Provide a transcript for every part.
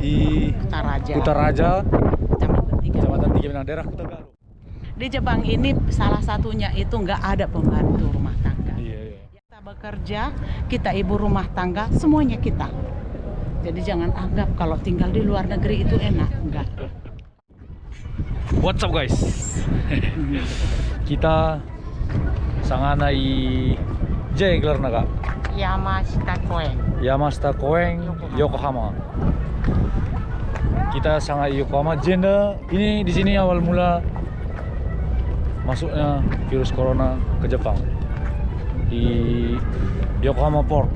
di Kutaraja, Kutaraja, Kecamatan Tiga. Kecamatan Tiga Pinang, daerah Kota Galuh. Di Jepang ini salah satunya itu nggak ada pembantu rumah tangga. Iya. Kita bekerja, kita ibu rumah tangga, semuanya kita. Jadi jangan anggap kalau tinggal di luar negeri itu enak, enggak. What's up guys? Kita sangana i J gelarna kak. Yamashita Koen. Yamashita Koen, Yokohama. Kita sangat Yokohama. Jenda ini di sini awal mula masuknya virus corona ke Jepang di Yokohama Port,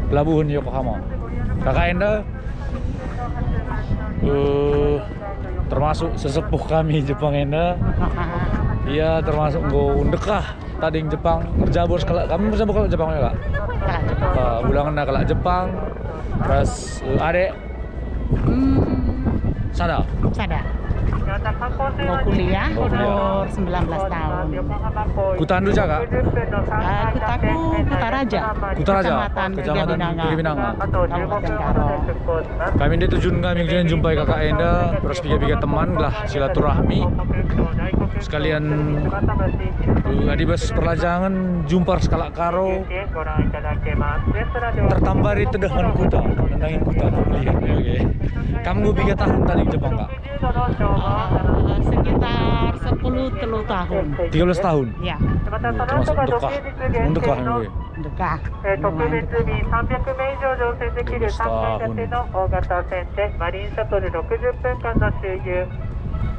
pelabuhan Yokohama. Kakak Enda termasuk sesepuh kami Jepang Enda. Ia termasuk dekah tadi Jepang berjabur sekali. Kami berjabur kalau Jepang ya kak. Bulangan dah kalau Jepang. Terus adek Sada. Mau kuliah umur 19 tahun. Kutandu jaga. Kutaku Kutaraja. Kecamatan Tiga Pinanga. Kabupaten Karo. Kami ini tujuan kami kemudian jumpai kakak Enda, terus tiga teman lah silaturahmi. Sekalian di bus perlajangan jumpa sekala karo tertambar di tedahan kuta nendangin kuta melihat oke. Kamu 3 tahun tadi di Jepang kak? Sekitar 10 tahun. 13 tahun? Ya. Termasuk dekah. Dekah ini. Dekah.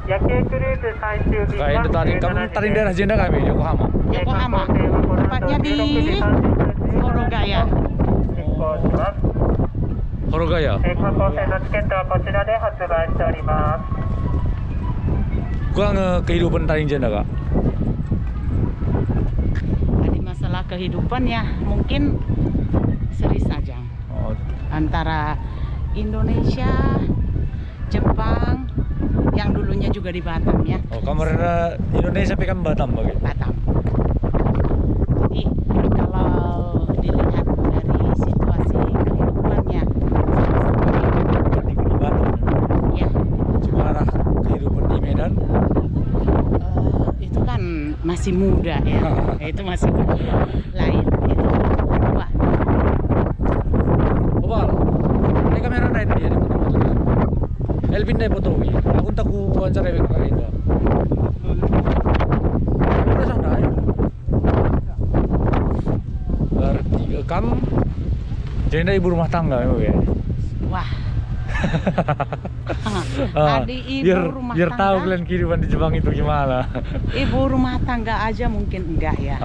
野球クルーズ最終日はkamu tadi daerah Jenda kami Yokohama. Yokohama. Tepatnya di Horogaya. Horogaya. Kurang kehidupan tadi Jenda kak? Tadi masalah kehidupan ya mungkin seri saja. Antara Indonesia, Jepang, yang dulunya juga di Batam ya. Kamu ada Indonesia tapi kan Batam bagi? Batam. Jadi kalau dilihat dari situasi kehidupannya di Batam. Ya. Cuma arah kehidupan di Medan. Itu kan masih muda ya. Itu masih muda. Lain itu. Wah. Opal. Ini kamera naik dia di foto-foto. Elvin deh foto ini. Aku tak ku wawancara dengan kakak itu. Udah sana ya. Bertiga kamu. Jenda ibu rumah tangga memang ya. Wah. Adik ibu rumah biar tangga. tahu kalian kehidupan di Jepang itu gimana. Ibu rumah tangga aja mungkin enggak ya.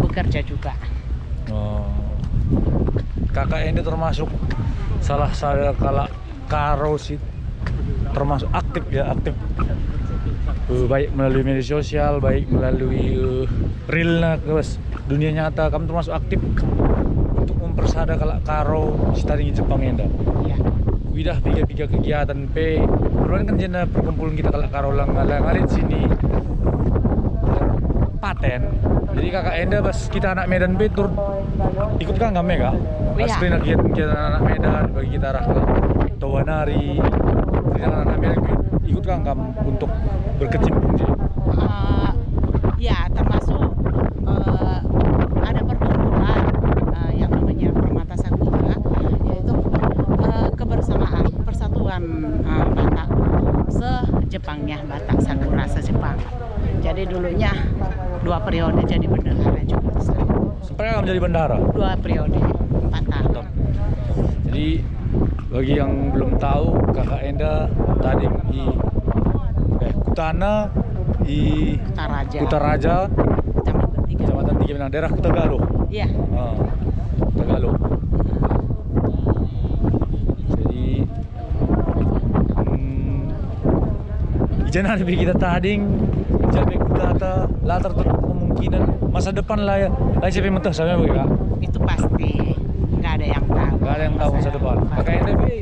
Bekerja juga. Kakak ini termasuk salah satu karo sih, termasuk aktif ya, aktif baik melalui media sosial, baik melalui realnya guys, dunia nyata. Kamu termasuk aktif untuk mempersada karo sitaring Jepang Enda. Iya. Widah tiga kegiatan P. Kemudian kan jena perkumpulan kita karo ngalit sini paten. Jadi kakak Enda pas kita anak Medan B tur ikut kan nggak mega? Pas kegiatan anak Medan bagi kita arah Tawanari, anak Medan ikut kan kamu untuk berkecimpung sih? Ya termasuk ada perkumpulan yang namanya Permata Sakura, yaitu kebersamaan persatuan Batak se-Jepangnya, Batak Sakura se-Jepang. Jadi dulunya 2 periode jadi bendahara juga. Sampai kamu jadi bendahara? 2 periode, 4 tahun. Jadi bagi yang belum tahu, kakak Enda tadi di Kutana di Kutaraja, Kecamatan Tiga Pinang, daerah Kota Galuh. Iya. Kota Galuh. Jadi jangan lebih kita tading sampai kutata latar kemungkinan masa depan lah ya. Lain siapa yang mentah sama ya kak? Itu pasti nggak ada yang tahu. Nggak ada yang tahu masa depan. Makanya tapi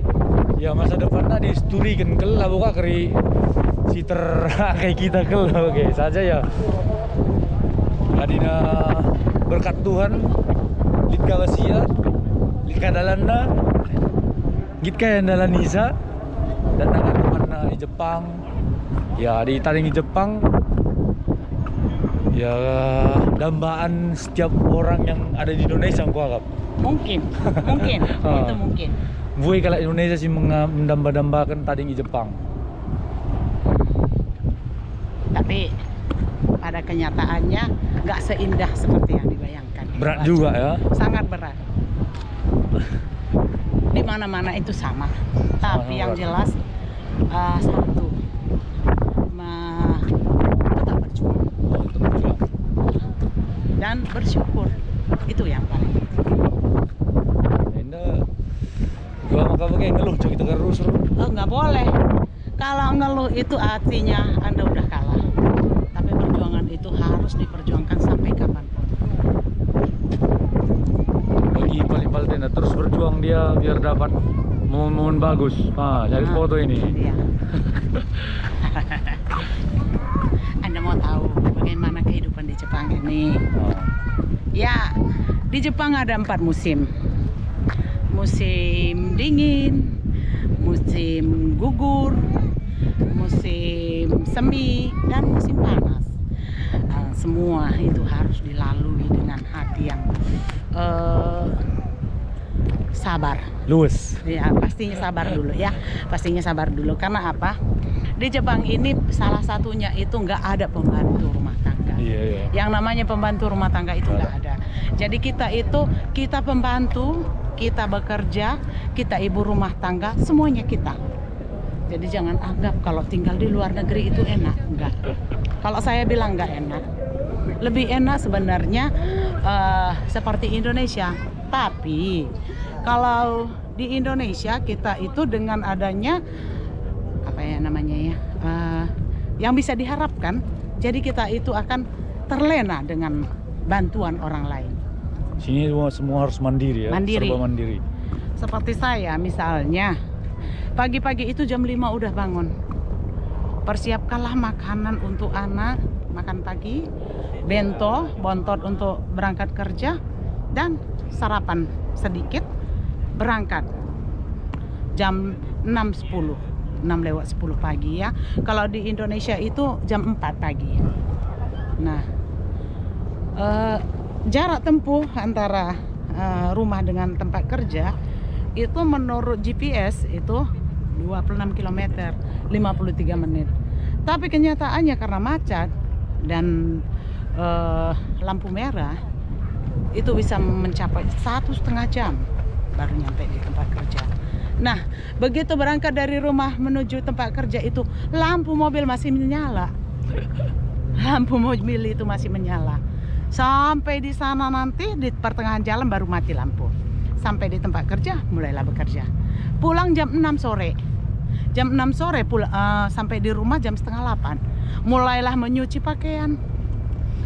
ya masa depannya disturikan kel lah buka keri si kayak kita kel oke saja ya. Adina berkat Tuhan, lihat kawasia, lihat kadalanda, git kayak andalan Nisa dan dengan teman di Jepang. Ya di taring di Jepang. Ya dambaan setiap orang yang ada di Indonesia aku anggap. Mungkin itu mungkin. Vui kalau Indonesia sih mendamba-dambakan taring di Jepang. Tapi pada kenyataannya nggak seindah seperti yang dibayangkan. Berat juga ya. Sangat berat. Di mana-mana itu sama. Tapi yang jelas satu, tetap berjuang dan bersyukur, itu yang paling penting. Enda gua maka pakai ngeluh cok itu terus. Nggak boleh. Kalau ngeluh itu artinya Anda udah kalah. Tapi perjuangan itu harus diperjuangkan sampai kapanpun. Bagi paling terus berjuang dia biar dapat momen bagus. Cari foto ini. Iya. Anda mau tahu bagaimana kehidupan di Jepang ini? Ya, di Jepang ada 4 musim. Musim dingin, musim gugur, musim semi, dan musim panas. Semua itu harus dilalui dengan hati yang sabar. Luwes. Ya, pastinya sabar dulu ya. Pastinya sabar dulu. Karena apa? Di Jepang ini salah satunya itu nggak ada pembantu rumah tangga. Iya. Yang namanya pembantu rumah tangga itu nggak ada. Jadi kita pembantu, kita bekerja, kita ibu rumah tangga, semuanya kita. Jadi jangan anggap kalau tinggal di luar negeri itu enak. Enggak. Kalau saya bilang nggak enak. Lebih enak sebenarnya seperti Indonesia. Tapi kalau di Indonesia kita itu dengan adanya apa ya namanya ya, yang bisa diharapkan, jadi kita itu akan terlena dengan bantuan orang lain. Sini semua harus mandiri ya. Mandiri. Serba mandiri. Seperti saya misalnya, pagi-pagi itu jam 5 udah bangun. Persiapkanlah makanan untuk anak, makan pagi, bento, bontot untuk berangkat kerja, dan sarapan sedikit, berangkat jam 6.10, 6:10 pagi ya. Kalau di Indonesia itu jam 4 pagi. Nah, jarak tempuh antara rumah dengan tempat kerja itu menurut GPS itu 26 km, 53 menit. Tapi kenyataannya karena macet dan lampu merah itu bisa mencapai 1,5 jam baru nyampe di tempat kerja. Nah, begitu berangkat dari rumah menuju tempat kerja itu lampu mobil masih menyala. Lampu mobil itu masih menyala. Sampai di sana nanti di pertengahan jalan baru mati lampu. Sampai di tempat kerja mulailah bekerja. Pulang jam 6 sore. Jam 6 sore sampai di rumah jam 7:30. Mulailah menyuci pakaian.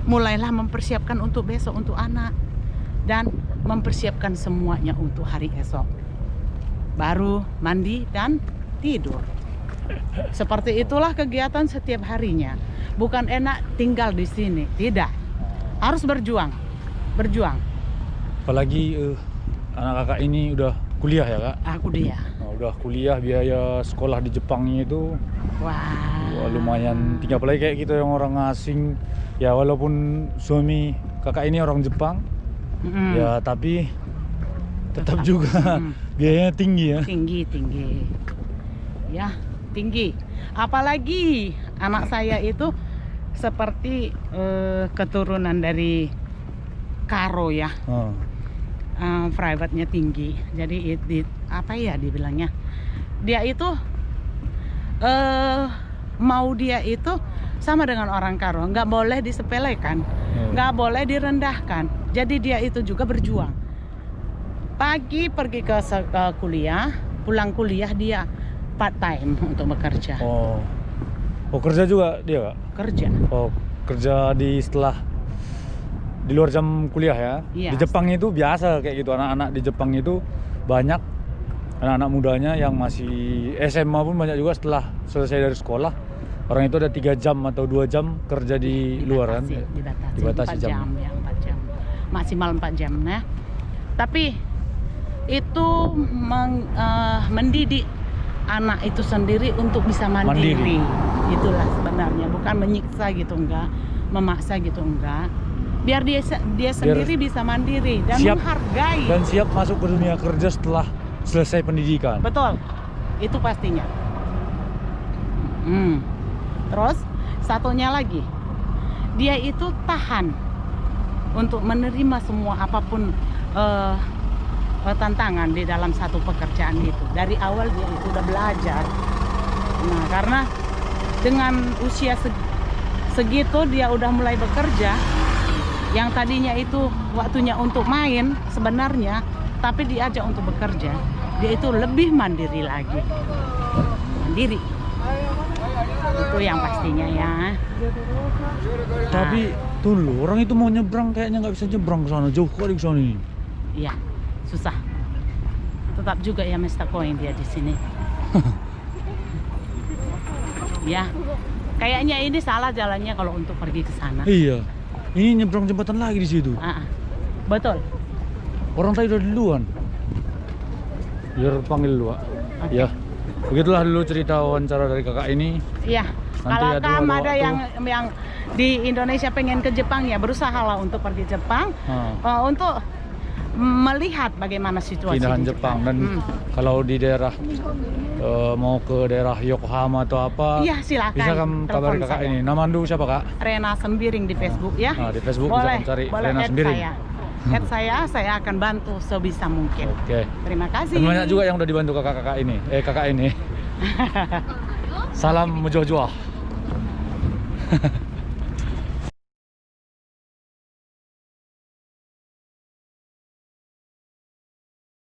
Mulailah mempersiapkan untuk besok untuk anak. Dan mempersiapkan semuanya untuk hari esok. Baru mandi dan tidur. Seperti itulah kegiatan setiap harinya. Bukan enak tinggal di sini, tidak. Harus berjuang. Berjuang. Apalagi anak kakak ini udah kuliah ya kak? Aku dia. Udah kuliah, biaya sekolah di Jepangnya itu wah, lumayan tinggi. Apalagi kayak kita yang orang asing. Ya walaupun suami kakak ini orang Jepang, ya tapi tetap juga biayanya tinggi ya. Tinggi. Ya, tinggi. Apalagi anak saya itu seperti keturunan dari Karo ya. Private-nya tinggi. Jadi apa ya dibilangnya? Dia itu mau dia itu sama dengan orang Karo, nggak boleh disepelekan, nggak boleh direndahkan. Jadi dia itu juga berjuang. Pagi pergi ke kuliah, pulang kuliah dia part time untuk bekerja. Oh kerja juga dia kak? Kerja. Kerja di luar jam kuliah ya? Iya. Di Jepang itu biasa kayak gitu, anak-anak di Jepang itu banyak anak-anak mudanya yang masih SMA pun banyak juga setelah selesai dari sekolah. Orang itu ada 3 jam atau 2 jam kerja di luar kan? Dibatasi 4 jam. Ya, 4 jam. Maksimal 4 jam. Nah, tapi itu mendidik anak itu sendiri untuk bisa mandiri. Itulah sebenarnya, bukan menyiksa gitu, enggak, memaksa gitu, enggak. Biar dia sendiri bisa mandiri dan siap, menghargai dan siap masuk ke dunia kerja setelah selesai pendidikan. betul, itu pastinya. Terus satunya lagi, dia itu tahan untuk menerima semua apapun tantangan di dalam satu pekerjaan itu. Dari awal dia itu udah belajar. Nah, karena dengan usia segitu dia udah mulai bekerja, yang tadinya itu waktunya untuk main sebenarnya, tapi diajak untuk bekerja, dia itu lebih mandiri lagi. Mandiri. Itu yang pastinya ya. Tapi tuh loh, orang itu mau nyebrang kayaknya nggak bisa nyebrang ke sana, jauh kali ke sana. Iya, susah. Tetap juga ya Mr. Koin dia di sini. Ya, kayaknya ini salah jalannya kalau untuk pergi ke sana. Iya, ini nyebrang jembatan lagi di situ. Betul. Orang tadi udah duluan. Biar panggil dulu, Pak. Ya, begitulah dulu cerita wawancara dari kakak ini. Iya. Kalau ada yang di Indonesia pengen ke Jepang ya berusaha lah untuk pergi Jepang untuk melihat bagaimana situasi pindahan di Jepang. Dan kalau di daerah mau ke daerah Yokohama atau apa, iya silakan. Bisa kan kabari kakak saya. ini. Nama Andu siapa kak? Rena Sembiring di Facebook ya. Nah, di Facebook boleh, bisa cari boleh Rena add Sembiring. saya akan bantu sebisa mungkin. Oke. Terima kasih. Dan banyak juga yang udah dibantu kakak ini. Salam menjual-jual.